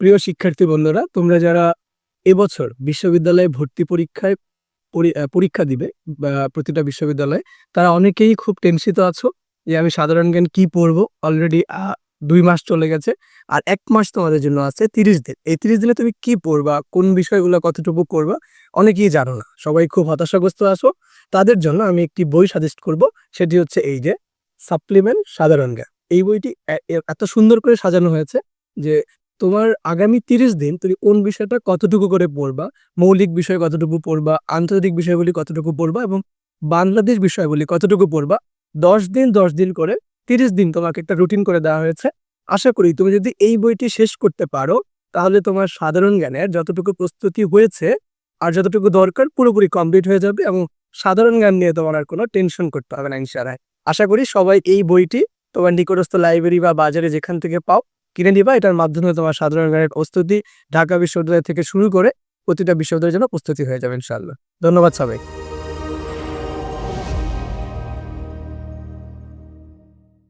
প্রিয় শিক্ষার্থী বন্ধুরা, তোমরা যারা এবছর বিশ্ববিদ্যালয়ে ভর্তি পরীক্ষায় পরীক্ষা দিবে বা প্রতিটা বিশ্ববিদ্যালয়ে, তারা অনেকেই খুব টেনশিত আছো যে আমি সাধারণ জ্ঞান কি পড়বো? অলরেডি ২ মাস চলে গেছে। আর ১ মাস তোমাদের জন্য আছে ৩০ দিন। এই ৩০ দিনে তুমি কি পড়বা? কোন বিষয়গুলো কতটুকু করবা? অনেকেই জানো না। সবাই খুব হতাশাগ্রস্ত আছো। তাদের জন্য আমি একটি বই সাজেস্ট করব। সেটি হচ্ছে এই যে সাপ্লিমেন্ট সাধারণ জ্ঞান। এই বইটি এত সুন্দর করে সাজানো হয়েছে যে তোমার আগামী ৩০ দিন তুমি কোন বিষয়টা কতটুকু করে পড়বা, মৌলিক বিষয় কতটুকু পড়বা, আন্তর্জাতিক বিষয়গুলি কতটুকু পড়বা এবং বাংলাদেশ বিষয়গুলি কতটুকু পড়বা, ১০ দিন ১০ দিন করে ৩০ দিন তোমাকে একটা রুটিন করে দেওয়া হয়েছে। আশা করি তুমি যদি এই বইটি শেষ করতে পারো, তাহলে তোমার সাধারণ জ্ঞানের যতটুকু প্রস্তুতি হয়েছে আর যতটুকু দরকার পুরোপুরি কমপ্লিট হয়ে যাবে এবং সাধারণ জ্ঞান নিয়ে তোমার আর কোনো টেনশন করতে হবে না ইনশাআল্লাহ। আশা করি সবাই এই বইটি তোমার নিকটস্থ লাইব্রেরি বা বাজারে যেখান থেকে পাও কিনে নিবা। এটার মাধ্যমে তোমার সাধারণ জ্ঞানের প্রস্তুতি ঢাকা বিশ্ববিদ্যালয় থেকে শুরু করে প্রতিটা বিশ্ববিদ্যালয়ের জন্য প্রস্তুতি হয়ে যাবে ইনশাআল্লাহ। ধন্যবাদ সবাইকে।